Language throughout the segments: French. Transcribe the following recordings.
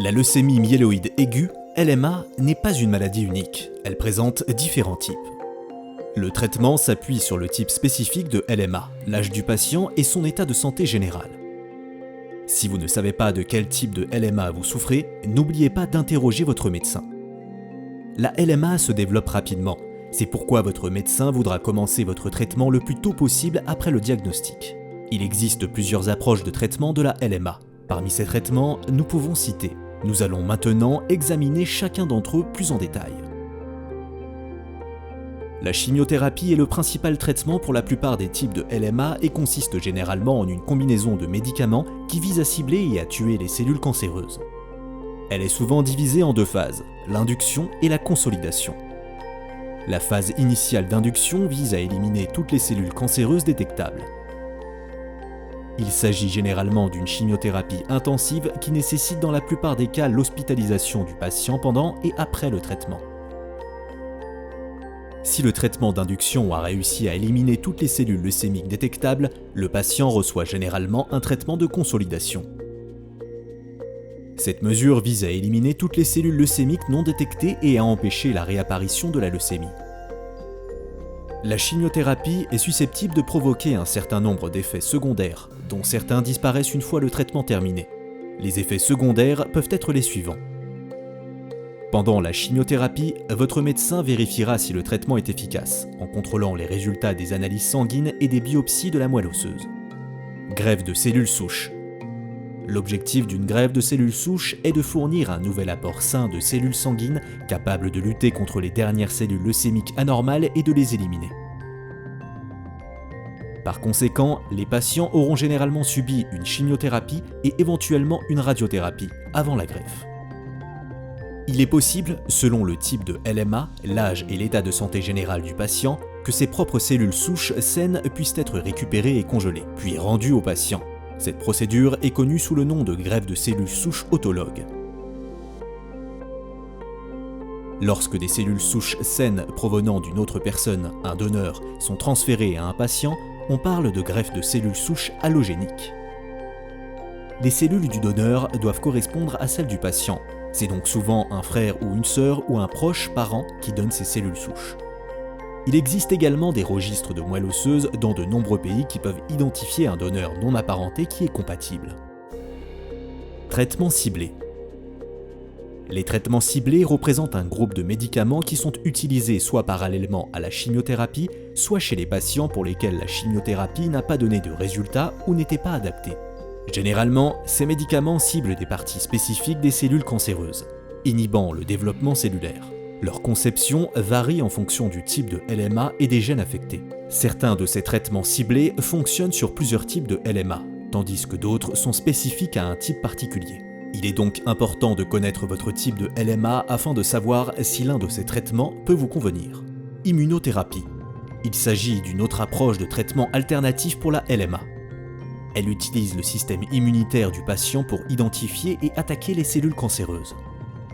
La leucémie myéloïde aiguë, LMA, n'est pas une maladie unique, elle présente différents types. Le traitement s'appuie sur le type spécifique de LMA, l'âge du patient et son état de santé général. Si vous ne savez pas de quel type de LMA vous souffrez, n'oubliez pas d'interroger votre médecin. La LMA se développe rapidement, c'est pourquoi votre médecin voudra commencer votre traitement le plus tôt possible après le diagnostic. Il existe plusieurs approches de traitement de la LMA. Parmi ces traitements, nous pouvons citer. Nous allons maintenant examiner chacun d'entre eux plus en détail. La chimiothérapie est le principal traitement pour la plupart des types de LMA et consiste généralement en une combinaison de médicaments qui vise à cibler et à tuer les cellules cancéreuses. Elle est souvent divisée en deux phases, l'induction et la consolidation. La phase initiale d'induction vise à éliminer toutes les cellules cancéreuses détectables. Il s'agit généralement d'une chimiothérapie intensive qui nécessite dans la plupart des cas l'hospitalisation du patient pendant et après le traitement. Si le traitement d'induction a réussi à éliminer toutes les cellules leucémiques détectables, le patient reçoit généralement un traitement de consolidation. Cette mesure vise à éliminer toutes les cellules leucémiques non détectées et à empêcher la réapparition de la leucémie. La chimiothérapie est susceptible de provoquer un certain nombre d'effets secondaires, dont certains disparaissent une fois le traitement terminé. Les effets secondaires peuvent être les suivants. Pendant la chimiothérapie, votre médecin vérifiera si le traitement est efficace, en contrôlant les résultats des analyses sanguines et des biopsies de la moelle osseuse. Greffe de cellules souches. L'objectif d'une greffe de cellules souches est de fournir un nouvel apport sain de cellules sanguines capables de lutter contre les dernières cellules leucémiques anormales et de les éliminer. Par conséquent, les patients auront généralement subi une chimiothérapie et éventuellement une radiothérapie avant la greffe. Il est possible, selon le type de LMA, l'âge et l'état de santé général du patient, que ses propres cellules souches saines puissent être récupérées et congelées, puis rendues au patient. Cette procédure est connue sous le nom de greffe de cellules souches autologue. Lorsque des cellules souches saines provenant d'une autre personne, un donneur, sont transférées à un patient, on parle de greffe de cellules souches allogéniques. Les cellules du donneur doivent correspondre à celles du patient. C'est donc souvent un frère ou une sœur ou un proche parent qui donne ces cellules souches. Il existe également des registres de moelle osseuse dans de nombreux pays qui peuvent identifier un donneur non apparenté qui est compatible. Traitements ciblés. Les traitements ciblés représentent un groupe de médicaments qui sont utilisés soit parallèlement à la chimiothérapie, soit chez les patients pour lesquels la chimiothérapie n'a pas donné de résultat ou n'était pas adaptée. Généralement, ces médicaments ciblent des parties spécifiques des cellules cancéreuses, inhibant le développement cellulaire. Leur conception varie en fonction du type de LMA et des gènes affectés. Certains de ces traitements ciblés fonctionnent sur plusieurs types de LMA, tandis que d'autres sont spécifiques à un type particulier. Il est donc important de connaître votre type de LMA afin de savoir si l'un de ces traitements peut vous convenir. Immunothérapie. Il s'agit d'une autre approche de traitement alternatif pour la LMA. Elle utilise le système immunitaire du patient pour identifier et attaquer les cellules cancéreuses.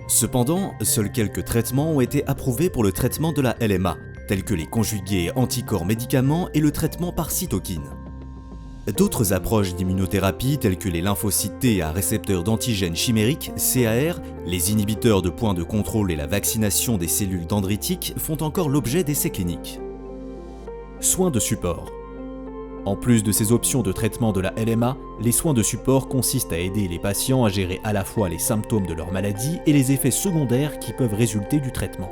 Cependant, seuls quelques traitements ont été approuvés pour le traitement de la LMA, tels que les conjugués anticorps-médicaments et le traitement par cytokine. D'autres approches d'immunothérapie telles que les lymphocytes T à récepteurs d'antigènes chimériques, CAR, les inhibiteurs de points de contrôle et la vaccination des cellules dendritiques font encore l'objet d'essais cliniques. Soins de support. En plus de ces options de traitement de la LMA, les soins de support consistent à aider les patients à gérer à la fois les symptômes de leur maladie et les effets secondaires qui peuvent résulter du traitement.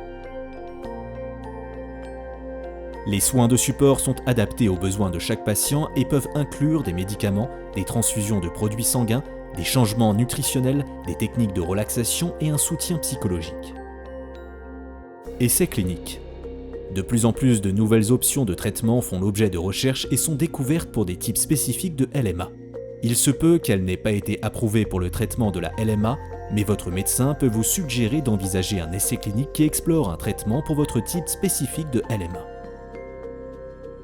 Les soins de support sont adaptés aux besoins de chaque patient et peuvent inclure des médicaments, des transfusions de produits sanguins, des changements nutritionnels, des techniques de relaxation et un soutien psychologique. Essais cliniques. De plus en plus de nouvelles options de traitement font l'objet de recherches et sont découvertes pour des types spécifiques de LMA. Il se peut qu'elles n'aient pas été approuvées pour le traitement de la LMA, mais votre médecin peut vous suggérer d'envisager un essai clinique qui explore un traitement pour votre type spécifique de LMA.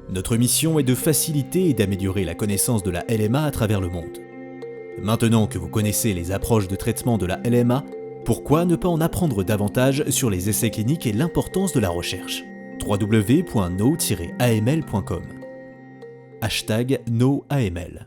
Notre mission est de faciliter et d'améliorer la connaissance de la LMA à travers le monde. Maintenant que vous connaissez les approches de traitement de la LMA, pourquoi ne pas en apprendre davantage sur les essais cliniques et l'importance de la recherche ? www.no-aml.com #NoAML